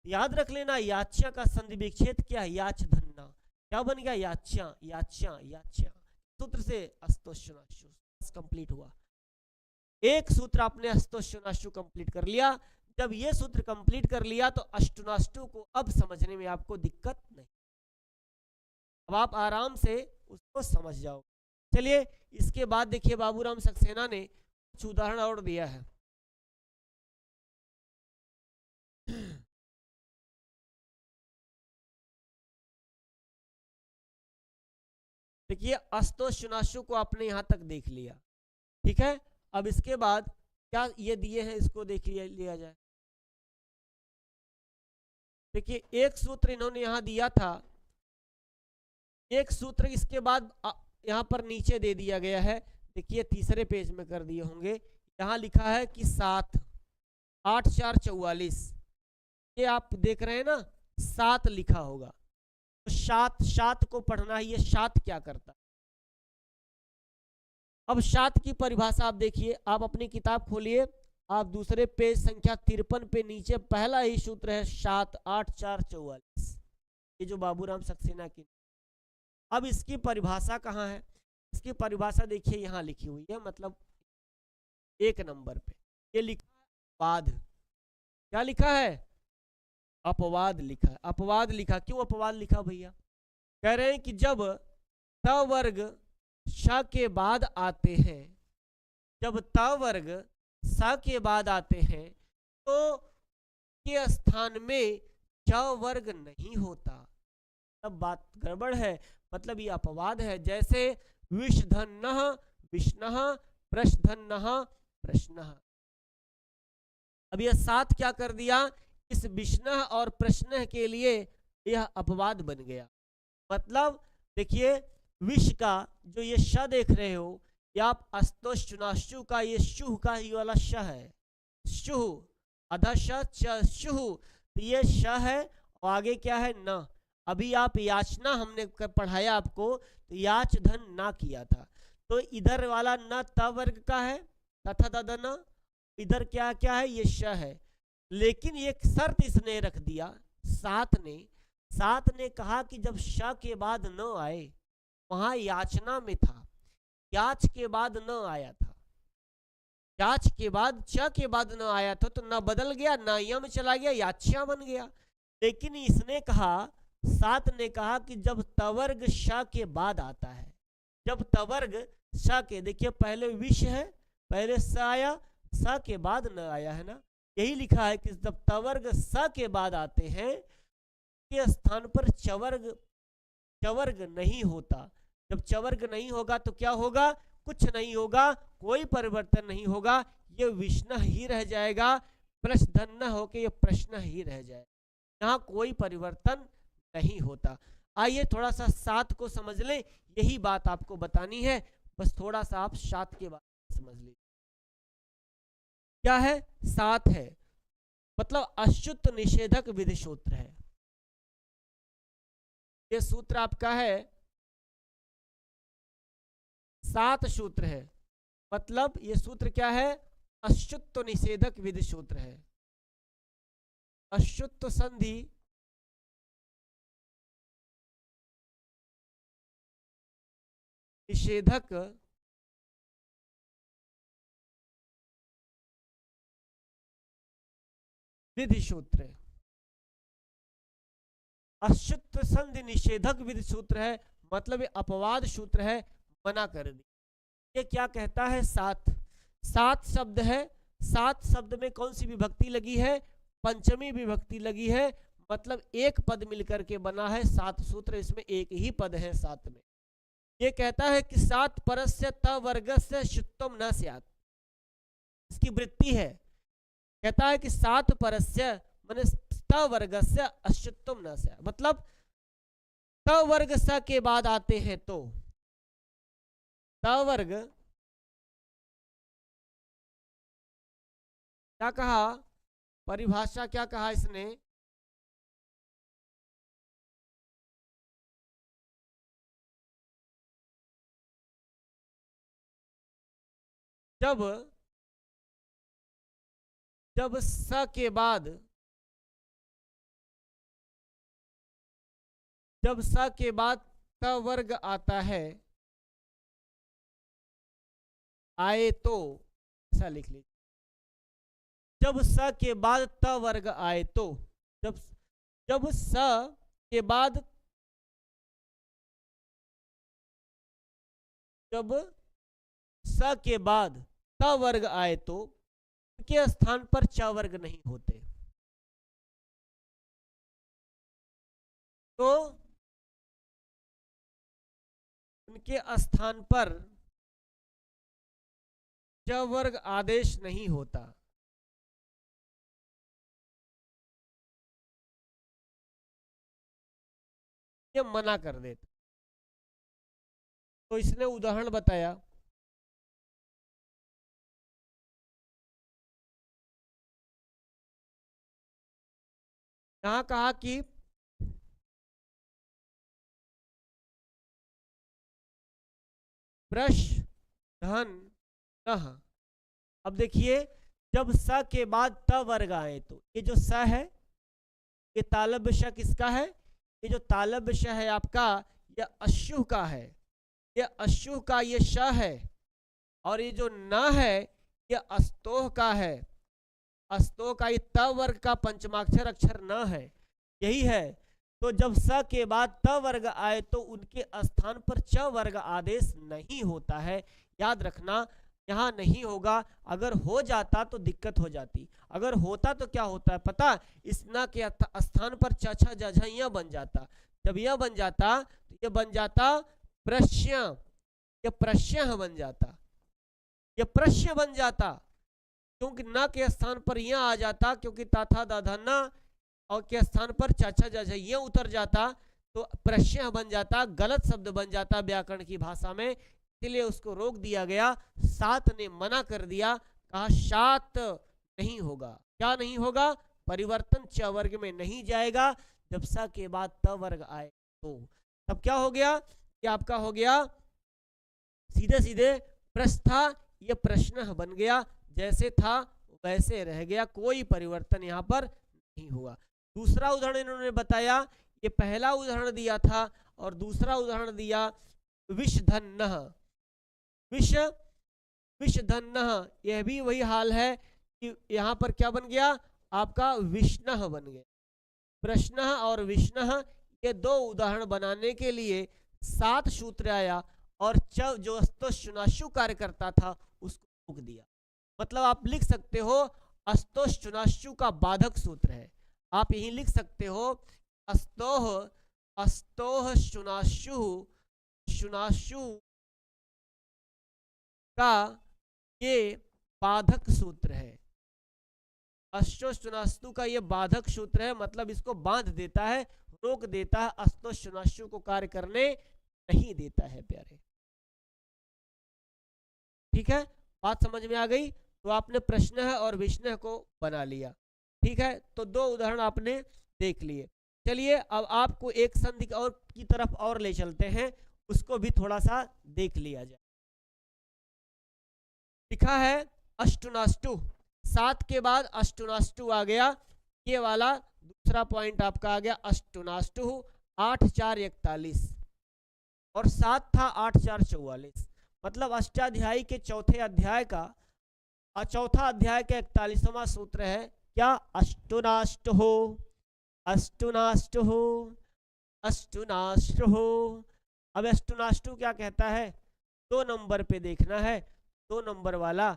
याद रख लेना, याच्या का संधि विच्छेद क्या है, याच धन्ना। क्या बन गया, याच्या, याच्या, याच्या। सूत्र से अस्तोषुनाशु कंप्लीट हुआ। एक सूत्र आपने अस्तोषुनाशु कंप्लीट कर लिया। जब ये सूत्र कंप्लीट कर लिया तो अष्टुनाष्टु को अब समझने में आपको दिक्कत नहीं, अब आप आराम से उसको समझ जाओ। चलिए इसके बाद देखिए बाबूराम सक्सेना ने कुछ उदाहरण और दिया है। देखिए अस्तोष चुनाशु को आपने यहां तक देख लिया, ठीक है। अब इसके बाद क्या ये दिए हैं, इसको देख लिया जाए। देखिए एक सूत्र इन्होंने यहां दिया था, एक सूत्र इसके बाद यहां पर नीचे दे दिया गया है। देखिए तीसरे पेज में कर दिए होंगे, यहां लिखा है कि 7 8 4 44, ये आप देख रहे हैं ना 7 लिखा होगा, तो 7 को पढ़ना है। ये 7 क्या करता है? अब 7 की परिभाषा आप देखिए, आप अपनी किताब खोलिए, आप दूसरे पेज संख्या 53 पे नीचे पहला ही सूत्र है 7 8 4 44, ये जो बाबूराम सक्सेना की। अब इसकी परिभाषा कहाँ है? इसकी परिभाषा देखिए यहाँ लिखी हुई है, मतलब 1 नंबर पे ये लिखा है अपवाद। क्या लिखा है? अपवाद लिखा है। अपवाद लिखा, क्यों अपवाद लिखा भैया? कह रहे हैं कि जब त वर्ग श के बाद आते हैं, जब त वर्ग स के बाद आते हैं तो के स्थान में च वर्ग नहीं होता, तब बात गड़बड़ है, मतलब ये अपवाद है। जैसे विषधन्नः विष्णः, प्रश्नधन्नः प्रश्नः। अब यह 7 क्या कर दिया? इस विष्णः और प्रश्नः के लिए यह अपवाद बन गया। मतलब देखिए विष का जो ये श देख रहे हो, या आप अस्तोष चुनाशु का ये शुह का ये वाला श है, शुह अधश च शुह, तो ये श है और आगे क्या है? न। अभी आप याचना हमने पढ़ाया आपको, तो याच धन ना किया था, तो इधर वाला न त वर्ग का है तथा तदन, इधर क्या क्या है? ये श है। लेकिन एक शर्त इसने रख दिया, 7 ने कहा कि जब श के बाद न आए, वहां याचना में था, याच के बाद न आया था, याच के बाद च के बाद न आया था, तो न बदल गया, न यम चला गया, याच्या बन गया। लेकिन इसने कहा, 7 ने कहा कि जब तवर्ग श के बाद आता है, जब तवर्ग श के, देखिए पहले विष है, पहले स आया, स के बाद न आया, है ना। यही लिखा है कि जब तवर्ग स के बाद आते हैं के स्थान पर चवर्ग नहीं होता। जब चवर्ग नहीं होगा तो क्या होगा? कुछ नहीं होगा, कोई परिवर्तन नहीं होगा, ये विष्णु ही रह जाएगा, प्रश्नधन्य होके ये प्रश्न ही रह जाएगा, यहाँ कोई परिवर्तन नहीं होता। आइए थोड़ा सा 7 को समझ लें, यही बात आपको बतानी है, बस थोड़ा सा आप 7 के बारे में समझ लीजिए। क्या है? 7 है, मतलब अच्युत निषेधक विधि सूत्र है। ये सूत्र आपका है 7 सूत्र है, मतलब ये सूत्र क्या है? अच्युत निषेधक विधि सूत्र है। अच्युत संधि निषेधक विधि सूत्र है। अच्युत संधि निषेधक विधि सूत्र है, मतलब ये अपवाद सूत्र है, मना कर दी। ये क्या कहता है? 7 शब्द है, 7 शब्द में कौन सी विभक्ति लगी है? पंचमी विभक्ति लगी है, मतलब एक पद मिलकर के बना है 7 सूत्र, इसमें एक ही पद है 7 में। ये कहता है कि 7 परस्य त वर्गस्य शुत्वम न स्यात्, इसकी वृत्ति है। कहता है कि 7 परस्य माने त वर्गस्य अशुत्वम न स्यात्, मतलब त वर्ग स के बाद आते हैं तो त वर्ग क्या कहा? परिभाषा क्या कहा इसने? जब स के बाद, जब स के बाद त वर्ग आता है, आए तो, ऐसा लिख लीजिए। जब स के बाद त वर्ग आए तो, जब स के बाद, जब स के बाद त वर्ग आए तो उनके स्थान पर च वर्ग नहीं होते। तो उनके स्थान पर च वर्ग आदेश नहीं होता। ये मना कर देता। तो इसने उदाहरण बताया, यहां कहा कि प्रश धन नह। अब देखिए, जब स के बाद त वर्ग आए तो ये जो स है, ये तालब्य श किसका है? ये जो तालब्य श है आपका, ये अश्शु का है। ये अश्शु का ये श है, और ये जो न है ये अस्तोह का है। अस्तोह का ये त वर्ग का पंचमाक्षर अक्षर न है, यही है। तो जब स के बाद त वर्ग आए तो उनके स्थान पर च वर्ग आदेश नहीं होता है। याद रखना, यहाँ नहीं होगा। अगर हो जाता तो दिक्कत हो जाती, अगर होता तो क्या होता है पता? इस न के स्थान पर च छ ज झ य बन जाता। जब यह बन जाता तो ये बन जाता प्रश्य, ये प्रश्य बन जाता, ये प्रश्य बन जाता, क्योंकि न के स्थान पर यह आ जाता, क्योंकि ताथा दाधा न और के स्थान पर चाचा जैसा ये उतर जाता तो प्रश्य बन जाता, गलत शब्द बन जाता व्याकरण की भाषा में। इसलिए उसको रोक दिया गया। सात ने मना कर दिया, कहा सात नहीं होगा। क्या नहीं होगा? परिवर्तन च वर्ग में नहीं जाएगा जब स के बाद त वर्ग आए तो। तब क्या हो गया? ये आपका हो गया सीधे सीधे प्रस्था, ये प्रश्न बन गया, जैसे था वैसे रह गया, कोई परिवर्तन यहाँ पर नहीं हुआ। दूसरा उदाहरण इन्होंने बताया, ये पहला उदाहरण दिया था और दूसरा उदाहरण दिया विषधन्नः। विषधन्नः, यह भी वही हाल है कि यहाँ पर क्या बन गया आपका? विष्णः बन गया। प्रश्न और विष्णः, ये दो उदाहरण बनाने के लिए 7 सूत्र आया और जो अस्तोषुनाशु कार्य करता था उसको रोक दिया। मतलब आप लिख सकते हो अस्तोषुनाशु का बाधक सूत्र है। आप यही लिख सकते हो अस्तोह अस्तोह शुनाशु शुनाशु का ये बाधक सूत्र है। अस्तोषुनाशु का ये बाधक सूत्र है, मतलब इसको बांध देता है, रोक देता है, अस्तोषुनाशु को कार्य करने नहीं देता है प्यारे। ठीक है, बात समझ में आ गई? तो आपने प्रश्न और विष्णु को बना लिया। ठीक है, तो दो उदाहरण आपने देख लिए। चलिए अब आपको एक संधि और की तरफ और ले चलते हैं, उसको भी थोड़ा सा देख लिया जाए। लिखा है अष्टुनाष्टु, 7 के बाद अष्टुनाष्टु आ गया। ये वाला दूसरा पॉइंट आपका आ गया अष्टुनाष्टु। 8 4 41 और 7 था 8 4 44, मतलब अष्टाध्यायी के चौथे अध्याय का चौथा अध्याय का 41वां सूत्र है क्या? अष्टुनाष्टु अष्टुनाष्टु अष्टुनाष्टु। अब अष्टुनाष्टु क्या कहता है? 2 नंबर पे देखना है, 2 नंबर वाला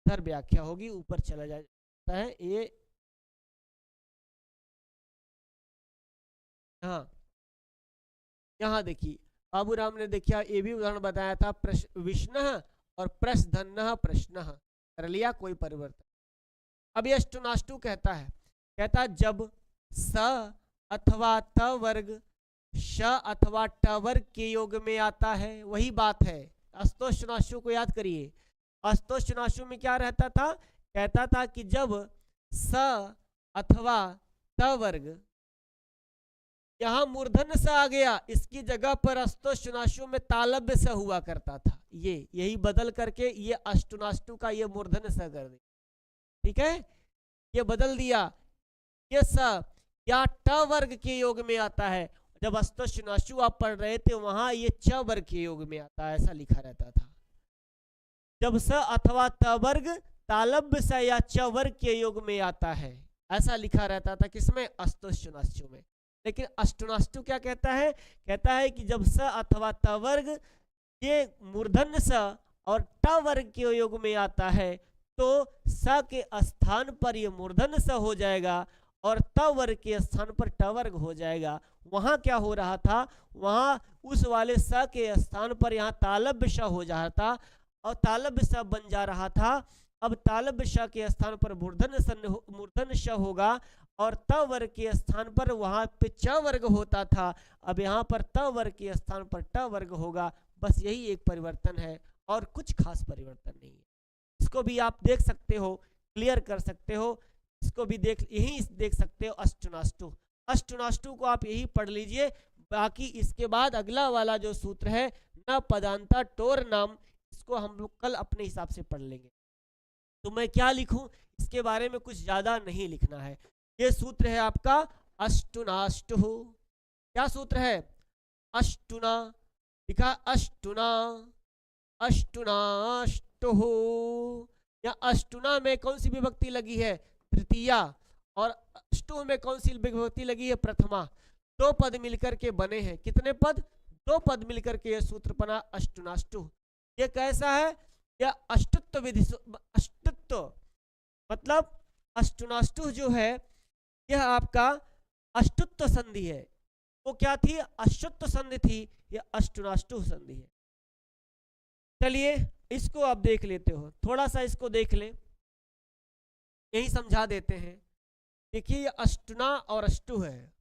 इधर व्याख्या होगी, ऊपर चला जाता है ये। हाँ, यहाँ देखिए बाबूराम ने देखिए ये भी उदाहरण बताया था, विष्णु और प्रश्धन्नः प्रश्न कर लिया, कोई परिवर्तन। अब ये अष्टुनाष्टु कहता है जब स अथवा त वर्ग श अथवा ट वर्ग के योग में आता है, वही बात है। अष्टोषणाशु को याद करिए, अष्टोषणाशु में क्या रहता था? कहता था कि जब स अथवा त वर्ग, यहां मूर्धन्य स आ गया, इसकी जगह पर अष्टोषणाशु में तालब्य स हुआ करता था। यही बदल करके ये अष्टुनाष्टु का ये मूर्धन्य स कर दिया। ठीक है, ये बदल दिया। ये स या ट वर्ग के योग में आता है। जब अष्टोषणाशु आप पढ़ रहे थे वहां ये च वर्ग के योग में आता है, ऐसा लिखा रहता था। जब स अथवा त वर्ग तालब्य स या च वर्ग के योग में आता है, ऐसा लिखा रहता था किसमें? अष्टोषणाशु में। लेकिन अष्टुनाष्टु क्या कहता है? कहता है कि जब स अथवा त वर्ग ये मूर्धन्य स और ट वर्ग के योग में आता है तो स के स्थान पर ये मूर्धन्य स हो जाएगा और त वर्ग के स्थान पर ट वर्ग हो जाएगा। वहां क्या हो रहा था, वहां उस वाले स के स्थान पर यहाँ तालव्य श हो जा रहा था और तालव्य स बन जा रहा था। अब तालव्य श के स्थान पर मूर्धन्य श होगा और त वर्ग के स्थान पर वहां पे च वर्ग होता था, अब यहाँ पर त वर्ग के स्थान पर ट वर्ग होगा। बस यही एक परिवर्तन है और कुछ खास परिवर्तन नहीं है। इसको भी आप देख सकते हो, क्लियर कर सकते हो, इसको भी यही देख सकते हो। अष्टुनाष्टु, अष्टुनाष्टु को आप यही पढ़ लीजिए। बाकी इसके बाद अगला वाला जो सूत्र है न पदांता टोर नाम, इसको हम लोग कल अपने हिसाब से पढ़ लेंगे। तो मैं क्या लिखूं, इसके बारे में कुछ ज्यादा नहीं लिखना है। ये सूत्र है आपका अष्टुनाष्टु। क्या सूत्र है, अष्टुना, लिखा अष्टुना, अष्टुनाष्टु। या अष्टुना में कौन सी विभक्ति लगी है, तृतीया, और अष्टु में कौन सी विभक्ति लगी है, प्रथमा। दो पद मिलकर के बने हैं, कितने पद, दो पद मिलकर के यह सूत्र बना अष्टुनाष्टु। ये कैसा है, यह अष्टुत्व विधि, अष्टुत्व मतलब अष्टुनाष्टु जो है यह आपका अष्टुत्व संधि है। वो क्या थी, अष्टुत्व संधि थी, यह अष्टुनाष्टु संधि है। चलिए इसको आप देख लेते हो, थोड़ा सा इसको देख ले, यही समझा देते हैं। देखिए ये अष्टुना और अष्टु है,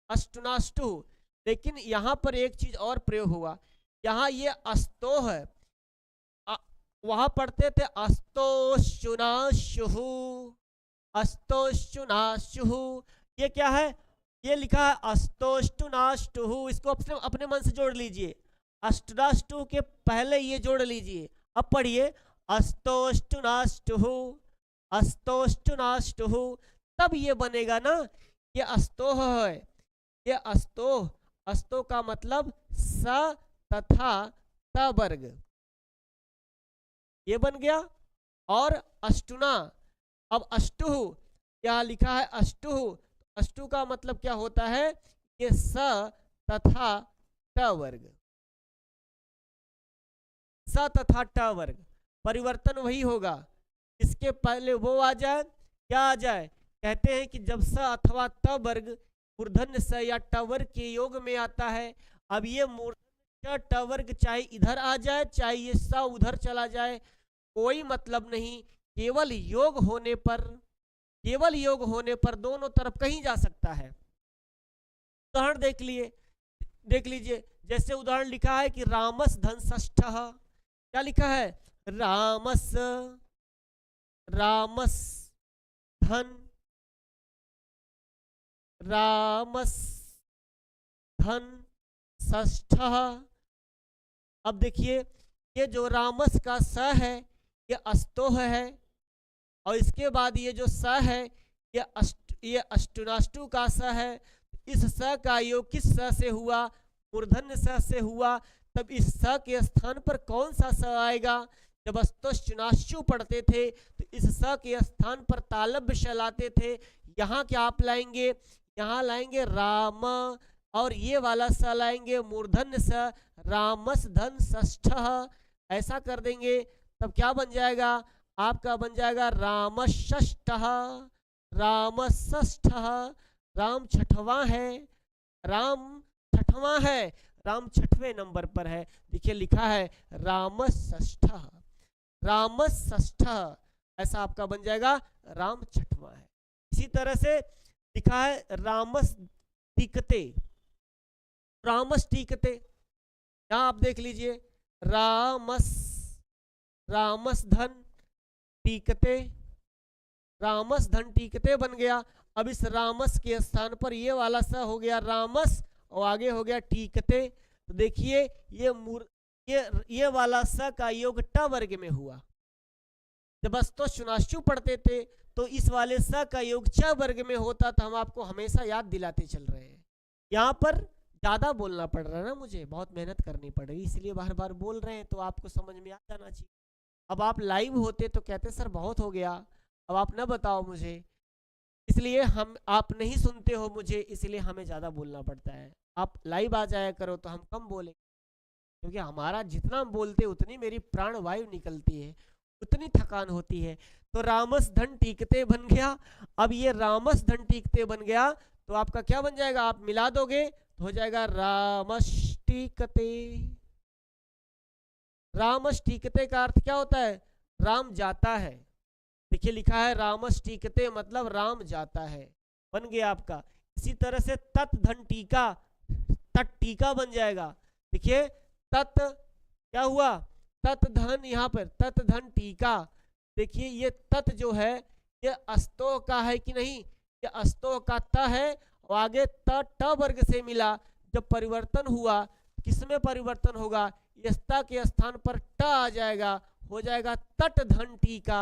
अष्टुनाष्टु। लेकिन यहां पर एक चीज और प्रयोग हुआ, यहाँ ये अस्तो है, वहां पढ़ते थे अस्तोश्चुनाशुहु, अस्तोश्चुनाशुहु। ये क्या है, ये लिखा है अस्तोष्टुनाष्टुहु। इसको अपने मन से जोड़ लीजिए, अष्टुनाष्टु के पहले ये जोड़ लीजिए। अब पढ़िए अस्तोष्टुनाष्टुहु, अस्तोष्टुनाष्टुहु, तब ये बनेगा ना, ये अस्तोह है, ये अस्तोह, अस्तो का मतलब स तथा त वर्ग, ये बन गया। और अष्टुना, अब अष्टुह, यहाँ लिखा है अष्टुह, अष्टु का मतलब क्या होता है, ये स तथा ट वर्ग, स तथा ट वर्ग, परिवर्तन वही होगा। इसके पहले वो आ जाए, क्या आ जाए, कहते हैं कि जब स अथवा त वर्ग मूर्धन्य स या ट वर्ग के योग में आता है, अब ये मूर्धन्य ट वर्ग चाहे इधर आ जाए चाहे ये स उधर चला जाए, कोई मतलब नहीं, केवल योग होने पर, केवल योग होने पर दोनों तरफ कहीं जा सकता है। उदाहरण देख लीजिए, जैसे उदाहरण लिखा है कि रामस धन षष्ठ, क्या लिखा है, रामस, रामस धन, रामस धन षष्ठ। अब देखिए ये जो रामस का स है ये अस्तोह है, और इसके बाद ये जो स है ये अष्टुनाष्टु का स है। इस स का योग किस स से हुआ, मूर्धन्य स से हुआ। तब इस स के स्थान पर कौन सा स आएगा, जब अस्तोष्टुनाष्टु पढ़ते थे तो इस स के स्थान पर तालव्य श लाते थे। यहाँ क्या आप लाएंगे, यहाँ लाएंगे राम, और ये वाला स लाएंगे मूर्धन्य स, रामस धन षष्ठ, ऐसा कर देंगे। तब क्या बन जाएगा, आपका बन जाएगा रामषष्ठः, रामषष्ठः, राम छठवां है, राम छठवां है, राम छठवें नंबर पर है। देखिए लिखा है रामषष्ठः, रामषष्ठः, ऐसा आपका बन जाएगा राम छठवां है। इसी तरह से लिखा है रामस टीकते, रामस टीकते, यहाँ आप देख लीजिए रामस, रामस धन टीकते, रामस धन टीकते बन गया। अब इस रामस के स्थान पर ये वाला स हो गया रामस और आगे हो गया टीकते। तो देखिए ये वाला स का योग ट वर्ग में हुआ। जब अस्तोष्टुनाष्टु पढ़ते थे तो इस वाले स का योग च वर्ग में होता था। हम आपको हमेशा याद दिलाते चल रहे हैं। यहाँ पर ज्यादा बोलना पड़ रहा है ना, मुझे बहुत मेहनत करनी पड़ रही, इसलिए बार बार बोल रहे हैं, तो आपको समझ में आ जाना चाहिए। अब आप लाइव होते तो कहते सर बहुत हो गया, अब आप ना बताओ मुझे, इसलिए आप नहीं सुनते हो मुझे, इसलिए हमें ज़्यादा बोलना पड़ता है। आप लाइव आ जाया करो तो हम कम बोलेंगे। क्योंकि हमारा जितना हम बोलते उतनी मेरी प्राण वायु निकलती है, उतनी थकान होती है। तो रामस धन टीकते बन गया। अब ये रामस धन टीकते बन गया तो आपका क्या बन जाएगा, आप मिला दोगे तो हो जाएगा रामष्टिकते। रामष्टिकते का अर्थ क्या होता है, राम जाता है। देखिए लिखा है रामष्टिकते मतलब राम जाता है, बन गया आपका। इसी तरह से तत् धन टीका, तत् टीका बन जाएगा। देखिए तत् क्या हुआ, तत् धन, यहाँ पर तत् धन टीका। देखिए ये तत् जो है ये अस्तोह का है कि नहीं, ये अस्तोह का त है और आगे त वर्ग से मिला। जब परिवर्तन हुआ किसमें परिवर्तन होगा, यस्ता के स्थान पर ट आ जाएगा, हो जाएगा तट धन टीका।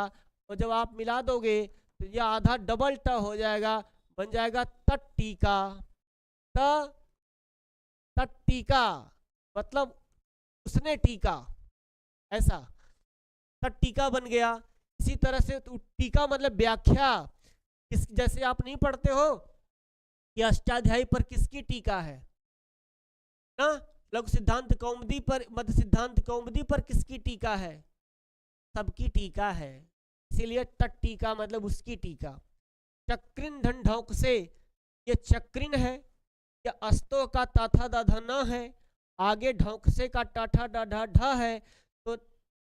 और जब आप मिला दोगे तो यह आधा डबल ट हो जाएगा, बन जाएगा तट टीका। तट टीका मतलब उसने टीका, ऐसा तट टीका बन गया। इसी तरह से टीका मतलब व्याख्या। जैसे आप नहीं पढ़ते हो कि अष्टाध्यायी पर किसकी टीका है ना, लघु सिद्धांत कौमुदी पर, मध्य सिद्धांत कौमुदी पर किसकी टीका है, सबकी टीका है। इसीलिए तट टीका मतलब उसकी टीका। चक्रिन धन ढौक से, ये चक्रिन है, ये अस्तो का ताथा दाधा न है, आगे ढौक से का टाठा डाढ़ा ढ है। तो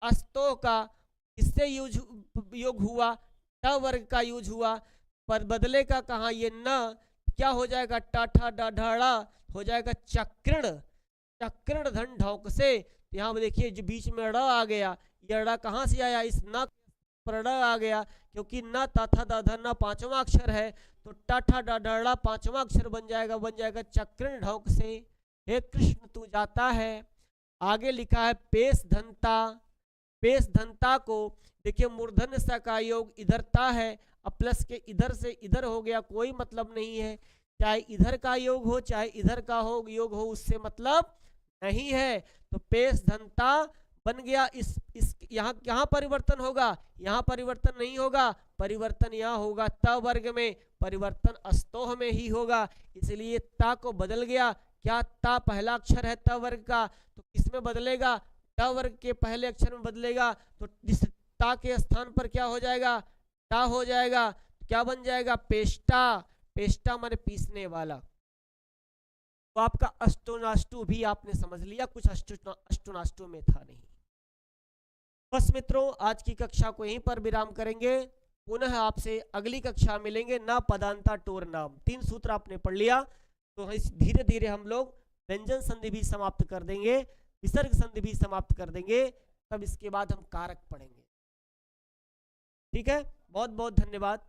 अस्तो का इससे योग हुआ, ट वर्ग का यूज हुआ, पर बदले का कहा, ये न क्या हो जाएगा, टाठा डाढ़ा हो जाएगा चक्रण। चक्रण धन ढौक से, यहाँ देखिए जो बीच में ड़ आ गया, ये ड़ कहाँ से आया, इस न पर ड़ आ गया, क्योंकि न ताथा दाधा न पांचवा अक्षर है, तो टाठा डाढ़ा पांचवा अक्षर बन जाएगा चक्रण ढौक से। हे कृष्ण तू जाता है। आगे लिखा है पेश धनता। पेश धनता को देखिए मूर्धन्य स का योग इधरता है, अब प्लस के इधर से इधर हो गया, कोई मतलब नहीं है। चाहे इधर का योग हो चाहे इधर का हो योग हो, उससे मतलब नहीं है। तो पेश धनता बन गया। इस यहाँ परिवर्तन होगा, यहाँ परिवर्तन नहीं होगा, परिवर्तन यहाँ होगा त वर्ग में, परिवर्तन अस्तोह में ही होगा। इसलिए ता को बदल गया। क्या ता पहला अक्षर है त वर्ग का, तो किसमें बदलेगा, ट वर्ग के पहले अक्षर में बदलेगा। तो जिस ता के स्थान पर क्या हो जाएगा, टा हो जाएगा। क्या बन जाएगा, पेष्टा। पेष्टा माने पीसने वाला। तो आपका अष्टोनाष्टु भी आपने समझ लिया, कुछ अष्टोनाष्टु में था नहीं। बस मित्रों आज की कक्षा को यहीं पर विराम करेंगे, पुनः आपसे अगली कक्षा मिलेंगे। ना पदांता टोर नाम, 3 सूत्र आपने पढ़ लिया, तो इस धीरे धीरे हम लोग व्यंजन संधि भी समाप्त कर देंगे, विसर्ग संधि भी समाप्त कर देंगे, तब इसके बाद हम कारक पढ़ेंगे। ठीक है, बहुत बहुत धन्यवाद।